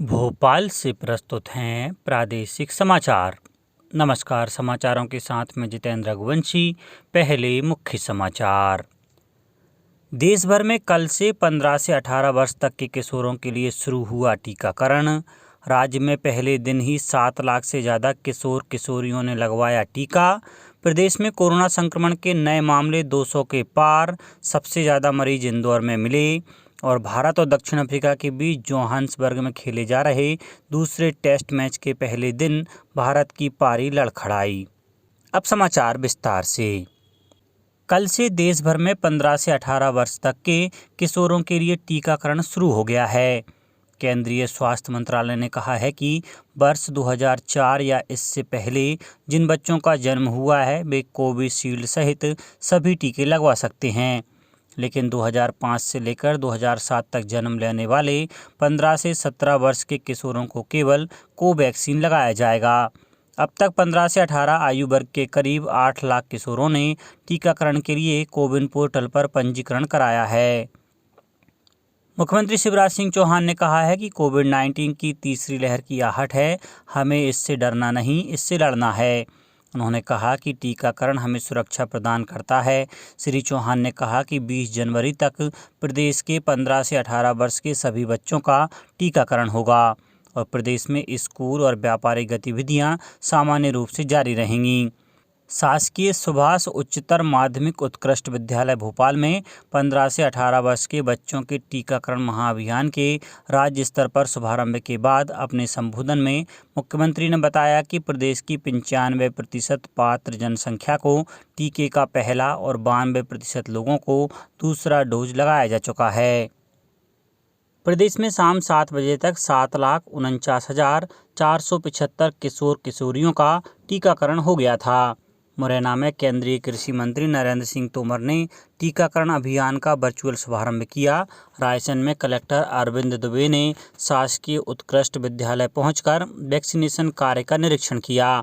भोपाल से प्रस्तुत हैं प्रादेशिक समाचार। नमस्कार, समाचारों के साथ में जितेंद्र रघुवंशी। पहले मुख्य समाचार। देश भर में कल से 15 से 18 वर्ष तक के किशोरों के लिए शुरू हुआ टीकाकरण। राज्य में पहले दिन ही 7 लाख से ज़्यादा किशोर किशोरियों ने लगवाया टीका। प्रदेश में कोरोना संक्रमण के नए मामले 200 के पार। सबसे ज़्यादा मरीज इंदौर में मिले। और भारत और दक्षिण अफ्रीका के बीच जोहान्सबर्ग में खेले जा रहे दूसरे टेस्ट मैच के पहले दिन भारत की पारी लड़खड़ाई। अब समाचार विस्तार से। कल से देश भर में 15 से 18 वर्ष तक के किशोरों के लिए टीकाकरण शुरू हो गया है। केंद्रीय स्वास्थ्य मंत्रालय ने कहा है कि वर्ष 2004 या इससे पहले जिन बच्चों का जन्म हुआ है वे कोविशील्ड सहित सभी टीके लगवा सकते हैं, लेकिन 2005 से लेकर 2007 तक जन्म लेने वाले 15 से 17 वर्ष के किशोरों को केवल कोवैक्सीन लगाया जाएगा। अब तक 15 से 18 आयु वर्ग के करीब 8 लाख किशोरों ने टीकाकरण के लिए कोविन पोर्टल पर पंजीकरण कराया है। मुख्यमंत्री शिवराज सिंह चौहान ने कहा है कि कोविड-19 की तीसरी लहर की आहट है, हमें इससे डरना नहीं, इससे लड़ना है। उन्होंने कहा कि टीकाकरण हमें सुरक्षा प्रदान करता है। श्री चौहान ने कहा कि 20 जनवरी तक प्रदेश के 15 से 18 वर्ष के सभी बच्चों का टीकाकरण होगा और प्रदेश में स्कूल और व्यापारिक गतिविधियां सामान्य रूप से जारी रहेंगी। शासकीय सुभाष उच्चतर माध्यमिक उत्कृष्ट विद्यालय भोपाल में 15 से 18 वर्ष के बच्चों के टीकाकरण महाअभियान के राज्य स्तर पर शुभारंभ के बाद अपने संबोधन में मुख्यमंत्री ने बताया कि प्रदेश की 95% पात्र जनसंख्या को टीके का पहला और 92% लोगों को दूसरा डोज लगाया जा चुका है। प्रदेश में शाम 7 बजे तक 7,49,475 किशोर किशोरियों का टीकाकरण हो गया था। मुरैना में केंद्रीय कृषि मंत्री नरेंद्र सिंह तोमर ने टीकाकरण अभियान का वर्चुअल शुभारंभ किया। रायसेन में कलेक्टर अरविंद दुबे ने शासकीय उत्कृष्ट विद्यालय पहुंचकर वैक्सीनेशन कार्य का निरीक्षण किया।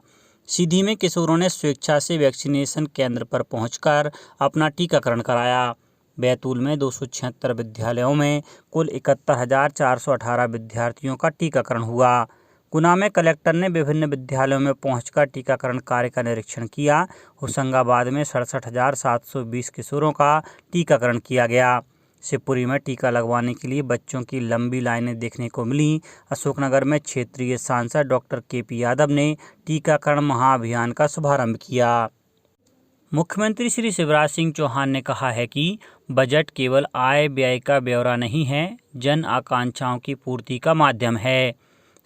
सीधी में किशोरों ने स्वेच्छा से वैक्सीनेशन केंद्र पर पहुंचकर अपना टीकाकरण कराया। बैतूल में 276 विद्यालयों में कुल 71,418 विद्यार्थियों का टीकाकरण हुआ। गुना में कलेक्टर ने विभिन्न विद्यालयों में पहुंचकर टीकाकरण कार्य का निरीक्षण किया। होशंगाबाद में 67,720 किशोरों का टीकाकरण किया गया। शिवपुरी में टीका लगवाने के लिए बच्चों की लंबी लाइनें देखने को मिली। अशोकनगर में क्षेत्रीय सांसद डॉक्टर के.पी. यादव ने टीकाकरण महाअभियान का शुभारंभ किया। मुख्यमंत्री श्री शिवराज सिंह चौहान ने कहा है कि बजट केवल आय व्यय का ब्यौरा नहीं है, जन आकांक्षाओं की पूर्ति का माध्यम है।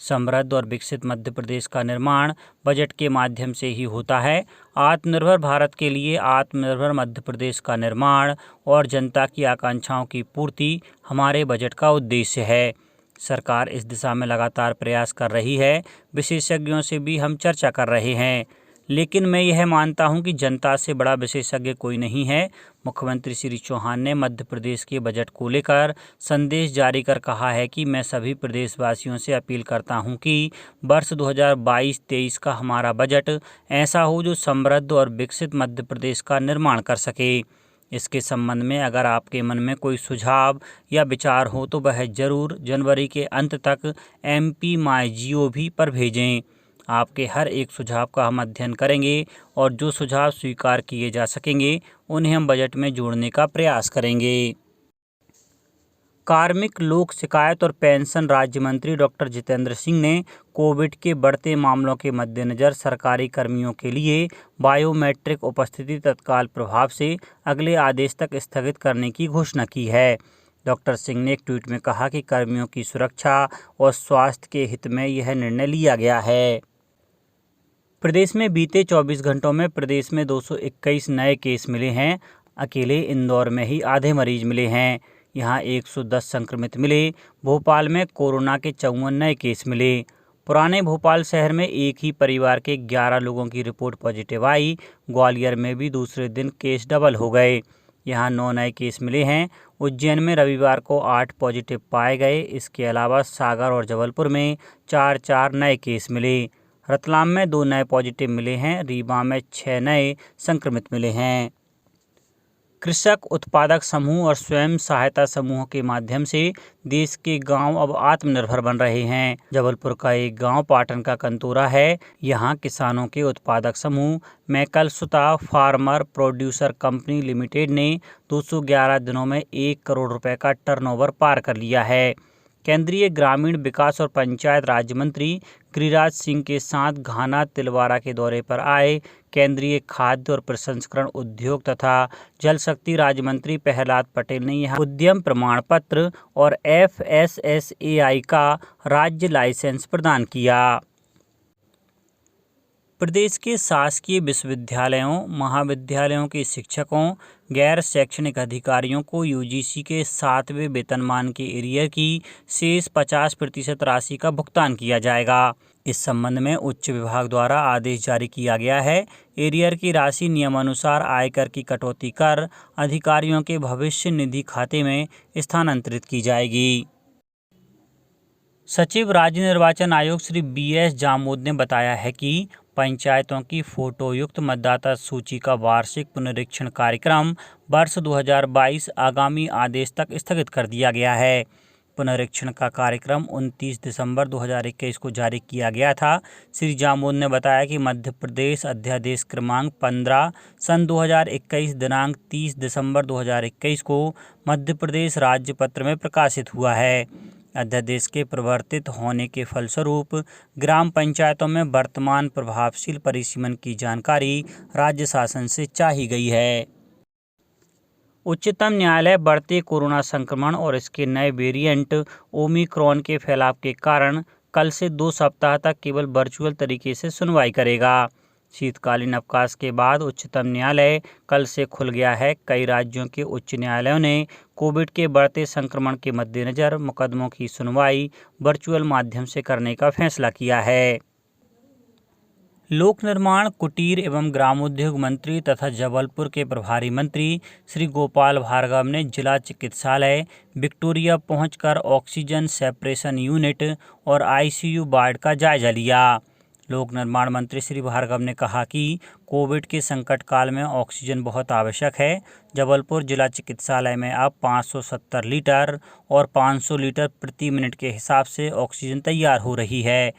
समृद्ध और विकसित मध्य प्रदेश का निर्माण बजट के माध्यम से ही होता है। आत्मनिर्भर भारत के लिए आत्मनिर्भर मध्य प्रदेश का निर्माण और जनता की आकांक्षाओं की पूर्ति हमारे बजट का उद्देश्य है। सरकार इस दिशा में लगातार प्रयास कर रही है। विशेषज्ञों से भी हम चर्चा कर रहे हैं, लेकिन मैं यह मानता हूं कि जनता से बड़ा विशेषज्ञ कोई नहीं है। मुख्यमंत्री श्री चौहान ने मध्य प्रदेश के बजट को लेकर संदेश जारी कर कहा है कि मैं सभी प्रदेशवासियों से अपील करता हूं कि वर्ष 2022-23 का हमारा बजट ऐसा हो जो समृद्ध और विकसित मध्य प्रदेश का निर्माण कर सके। इसके संबंध में अगर आपके मन में कोई सुझाव या विचार हो तो वह जरूर जनवरी के अंत तक MP-MyGov पर भेजें। आपके हर एक सुझाव का हम अध्ययन करेंगे और जो सुझाव स्वीकार किए जा सकेंगे उन्हें हम बजट में जोड़ने का प्रयास करेंगे। कार्मिक लोक शिकायत और पेंशन राज्य मंत्री डॉक्टर जितेंद्र सिंह ने कोविड के बढ़ते मामलों के मद्देनज़र सरकारी कर्मियों के लिए बायोमेट्रिक उपस्थिति तत्काल प्रभाव से अगले आदेश तक स्थगित करने की घोषणा की है। डॉक्टर सिंह ने एक ट्वीट में कहा कि कर्मियों की सुरक्षा और स्वास्थ्य के हित में यह निर्णय लिया गया है। प्रदेश में बीते 24 घंटों में प्रदेश में 221 नए केस मिले हैं। अकेले इंदौर में ही आधे मरीज मिले हैं। यहां 110 संक्रमित मिले। भोपाल में कोरोना के 54 नए केस मिले। पुराने भोपाल शहर में एक ही परिवार के 11 लोगों की रिपोर्ट पॉजिटिव आई। ग्वालियर में भी दूसरे दिन केस डबल हो गए। यहां 9 नए केस मिले हैं। उज्जैन में रविवार को 8 पॉजिटिव पाए गए। इसके अलावा सागर और जबलपुर में 4 नए केस मिले। रतलाम में 2 नए पॉजिटिव मिले हैं। रीवा में 6 नए संक्रमित मिले हैं। कृषक उत्पादक समूह और स्वयं सहायता समूह के माध्यम से देश के गांव अब आत्मनिर्भर बन रहे हैं। जबलपुर का एक गांव पाटन का कंतोरा है। यहां किसानों के उत्पादक समूह मैकलसुता फार्मर प्रोड्यूसर कंपनी लिमिटेड ने 211 दिनों में 1 करोड़ रुपए का टर्नओवर पार कर लिया है। केंद्रीय ग्रामीण विकास और पंचायत राज मंत्री गिरिराज सिंह के साथ घाना तिलवारा के दौरे पर आए केंद्रीय खाद्य और प्रसंस्करण उद्योग तथा जल शक्ति राज्य मंत्री प्रहलाद पटेल ने यहां उद्यम प्रमाण पत्र और FSSAI का राज्य लाइसेंस प्रदान किया। प्रदेश के शासकीय विश्वविद्यालयों महाविद्यालयों के शिक्षकों गैर शैक्षणिक अधिकारियों को UGC के 7वें वेतनमान के एरियर की शेष 50% राशि का भुगतान किया जाएगा। इस संबंध में उच्च विभाग द्वारा आदेश जारी किया गया है। एरियर की राशि नियमानुसार आयकर की कटौती कर अधिकारियों के भविष्य निधि खाते में स्थानांतरित की जाएगी। सचिव राज्य निर्वाचन आयोग श्री BS जामोद ने बताया है कि पंचायतों की फोटोयुक्त मतदाता सूची का वार्षिक पुनरीक्षण कार्यक्रम वर्ष 2022 आगामी आदेश तक स्थगित कर दिया गया है। पुनरीक्षण का कार्यक्रम 29 दिसंबर 2021 को जारी किया गया था। श्री जामोद ने बताया कि मध्य प्रदेश अध्यादेश क्रमांक 15 सन 2021 दिनांक 30 दिसंबर 2021 को मध्य प्रदेश राज्य पत्र में प्रकाशित हुआ है। अध्यादेश के प्रवर्तित होने के फलस्वरूप ग्राम पंचायतों में वर्तमान प्रभावशील परिसीमन की जानकारी राज्य शासन से चाही गई है। उच्चतम न्यायालय बढ़ते कोरोना संक्रमण और इसके नए वेरिएंट ओमिक्रॉन के फैलाव के कारण कल से 2 सप्ताह तक केवल वर्चुअल तरीके से सुनवाई करेगा। शीतकालीन अवकाश के बाद उच्चतम न्यायालय कल से खुल गया है। कई राज्यों के उच्च न्यायालयों ने कोविड के बढ़ते संक्रमण के मद्देनजर मुकदमों की सुनवाई वर्चुअल माध्यम से करने का फैसला किया है। लोक निर्माण कुटीर एवं ग्रामोद्योग मंत्री तथा जबलपुर के प्रभारी मंत्री श्री गोपाल भार्गव ने जिला चिकित्सालय विक्टोरिया पहुंचकर ऑक्सीजन सेपरेशन यूनिट और ICU वार्ड का जायजा लिया। लोक निर्माण मंत्री श्री भार्गव ने कहा कि कोविड के संकट काल में ऑक्सीजन बहुत आवश्यक है। जबलपुर जिला चिकित्सालय में अब 570 लीटर और 500 लीटर प्रति मिनट के हिसाब से ऑक्सीजन तैयार हो रही है।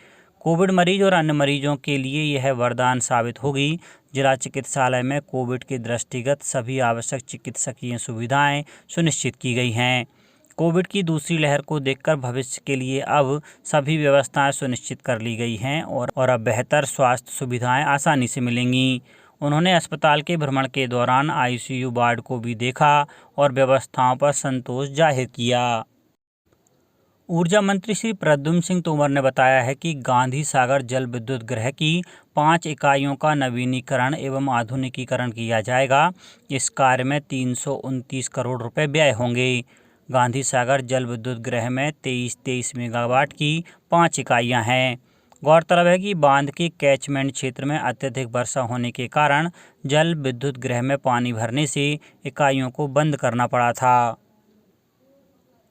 कोविड मरीज और अन्य मरीजों के लिए यह वरदान साबित होगी। जिला चिकित्सालय में कोविड के दृष्टिगत सभी आवश्यक चिकित्सकीय सुविधाएं सुनिश्चित की गई हैं। कोविड की दूसरी लहर को देखकर भविष्य के लिए अब सभी व्यवस्थाएं सुनिश्चित कर ली गई हैं और अब बेहतर स्वास्थ्य सुविधाएं आसानी से मिलेंगी। उन्होंने अस्पताल के भ्रमण के दौरान ICU वार्ड को भी देखा और व्यवस्थाओं पर संतोष जाहिर किया। ऊर्जा मंत्री श्री प्रद्युम्न सिंह तोमर ने बताया है कि गांधी सागर जल विद्युत गृह की 5 इकाइयों का नवीनीकरण एवं आधुनिकीकरण किया जाएगा। इस कार्य में 329 करोड़ रुपए व्यय होंगे। गांधी सागर जल विद्युत गृह में 23 मेगावाट की 5 इकाइयां हैं। गौरतलब है कि बांध के कैचमेंट क्षेत्र में अत्यधिक वर्षा होने के कारण जल विद्युत गृह में पानी भरने से इकाइयों को बंद करना पड़ा था।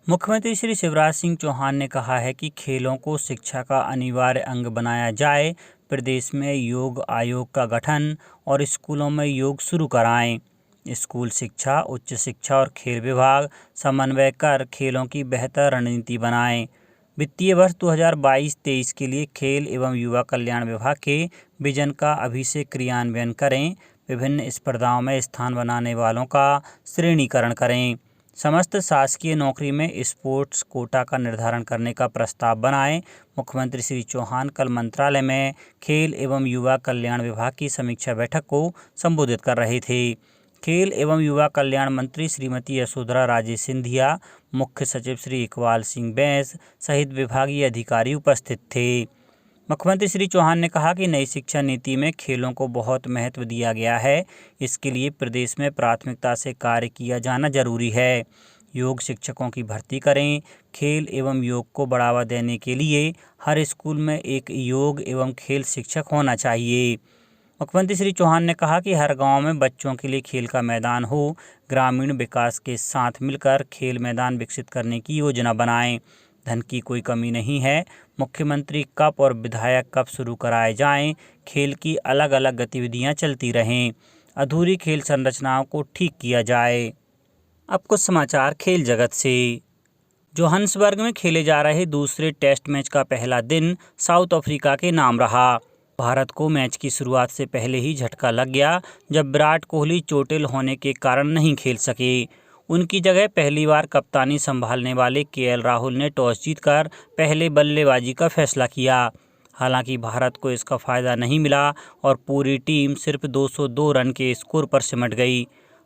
मुख्यमंत्री श्री शिवराज सिंह चौहान ने कहा है कि खेलों को शिक्षा का अनिवार्य अंग बनाया जाए। प्रदेश में योग आयोग का गठन और स्कूलों में योग शुरू कराएं। स्कूल शिक्षा, उच्च शिक्षा और खेल विभाग समन्वय कर खेलों की बेहतर रणनीति बनाएं। वित्तीय वर्ष 2022-23 के लिए खेल एवं युवा कल्याण विभाग के विजन का अभी से क्रियान्वयन करें। विभिन्न स्पर्धाओं में स्थान बनाने वालों का श्रेणीकरण करें। समस्त शासकीय नौकरी में स्पोर्ट्स कोटा का निर्धारण करने का प्रस्ताव बनाएं। मुख्यमंत्री श्री चौहान कल मंत्रालय में खेल एवं युवा कल्याण विभाग की समीक्षा बैठक को संबोधित कर रहे थे। खेल एवं युवा कल्याण मंत्री श्रीमती यशोधरा राजे सिंधिया, मुख्य सचिव श्री इकबाल सिंह बैंस सहित विभागीय अधिकारी उपस्थित थे। मुख्यमंत्री श्री चौहान ने कहा कि नई शिक्षा नीति में खेलों को बहुत महत्व दिया गया है। इसके लिए प्रदेश में प्राथमिकता से कार्य किया जाना जरूरी है। योग शिक्षकों की भर्ती करें। खेल एवं योग को बढ़ावा देने के लिए हर स्कूल में एक योग एवं खेल शिक्षक होना चाहिए। मुख्यमंत्री श्री चौहान ने कहा कि हर गांव में बच्चों के लिए खेल का मैदान हो। ग्रामीण विकास के साथ मिलकर खेल मैदान विकसित करने की योजना बनाएं। धन की कोई कमी नहीं है। मुख्यमंत्री कप और विधायक कप शुरू कराए जाएं। खेल की अलग अलग गतिविधियां चलती रहें। अधूरी खेल संरचनाओं को ठीक किया जाए। अब कुछ समाचार खेल जगत से। जोहान्सबर्ग में खेले जा रहे दूसरे टेस्ट मैच का पहला दिन साउथ अफ्रीका के नाम रहा। भारत को मैच की शुरुआत से पहले ही झटका लग गया जब विराट कोहली चोटिल होने के कारण नहीं खेल सके। उनकी जगह पहली बार कप्तानी संभालने वाले केएल राहुल ने टॉस जीतकर पहले बल्लेबाजी का फैसला किया। हालांकि भारत को इसका फायदा नहीं मिला और पूरी टीम सिर्फ 202 रन के स्कोर पर सिमट गई।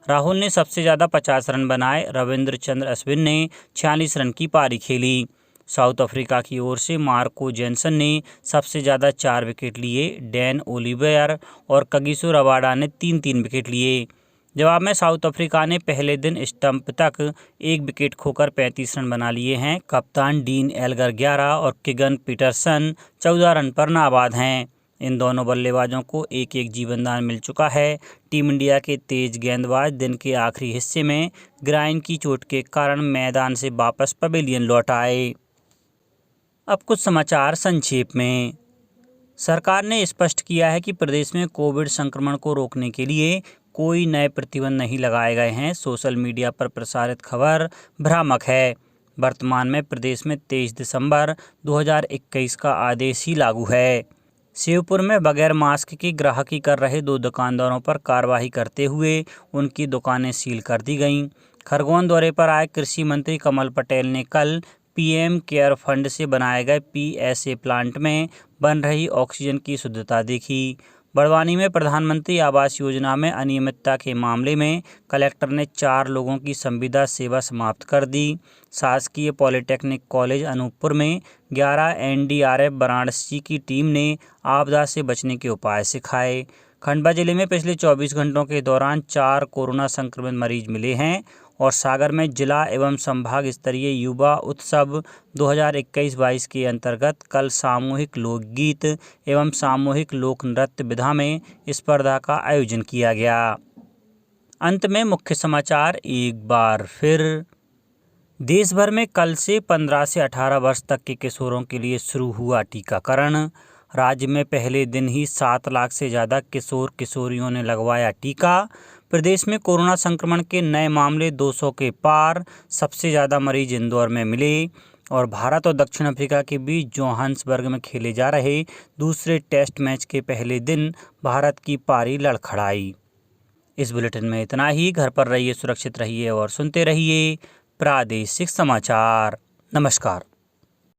राहुल ने सबसे ज़्यादा 50 रन बनाए। रविंद्रचंद्र अश्विन ने 46 रन की पारी खेली। साउथ अफ्रीका की ओर से मार्को जेनसन ने सबसे ज़्यादा 4 विकेट लिए। डैन ओलिवियर और कगिसो रबाडा ने 3-3 विकेट लिए। जवाब में साउथ अफ्रीका ने पहले दिन स्टंप तक 1 विकेट खोकर 35 रन बना लिए हैं। कप्तान डीन एल्गर 11 और किगन पीटरसन 14 रन पर नाबाद हैं। इन दोनों बल्लेबाजों को एक एक जीवनदान मिल चुका है। टीम इंडिया के तेज गेंदबाज दिन के आखिरी हिस्से में ग्राइन की चोट के कारण मैदान से वापस पवेलियन लौट आए। अब कुछ समाचार संक्षेप में। सरकार ने स्पष्ट किया है कि प्रदेश में कोविड संक्रमण को रोकने के लिए कोई नए प्रतिबंध नहीं लगाए गए हैं। सोशल मीडिया पर प्रसारित खबर भ्रामक है। वर्तमान में प्रदेश में 23 दिसंबर 2021 का आदेश ही लागू है। शिवपुर में बगैर मास्क की ग्राहकी कर रहे 2 दुकानदारों पर कार्रवाई करते हुए उनकी दुकानें सील कर दी गईं। खरगोन दौरे पर आए कृषि मंत्री कमल पटेल ने कल पीएम केयर फंड से बनाए गए पीएसए प्लांट में बन रही ऑक्सीजन की शुद्धता देखी। बड़वानी में प्रधानमंत्री आवास योजना में अनियमितता के मामले में कलेक्टर ने 4 लोगों की संविदा सेवा समाप्त कर दी। शासकीय पॉलिटेक्निक कॉलेज अनूपपुर में 11 एनडीआरएफ वाराणसी की टीम ने आपदा से बचने के उपाय सिखाए। खंडवा जिले में पिछले 24 घंटों के दौरान 4 कोरोना संक्रमित मरीज मिले हैं और सागर में जिला एवं संभाग स्तरीय युवा उत्सव 2021-22 के अंतर्गत कल सामूहिक लोकगीत एवं सामूहिक लोक नृत्य विधा में स्पर्धा का आयोजन किया गया। अंत में मुख्य समाचार एक बार फिर। देश भर में कल से 15 से 18 वर्ष तक के किशोरों के लिए शुरू हुआ टीकाकरण। राज्य में पहले दिन ही 7 लाख से ज़्यादा किशोर किशोरियों ने लगवाया टीका। प्रदेश में कोरोना संक्रमण के नए मामले 200 के पार। सबसे ज़्यादा मरीज इंदौर में मिले। और भारत और दक्षिण अफ्रीका के बीच जोहान्सबर्ग में खेले जा रहे दूसरे टेस्ट मैच के पहले दिन भारत की पारी लड़खड़ाई। इस बुलेटिन में इतना ही। घर पर रहिए, सुरक्षित रहिए और सुनते रहिए प्रादेशिक समाचार। नमस्कार।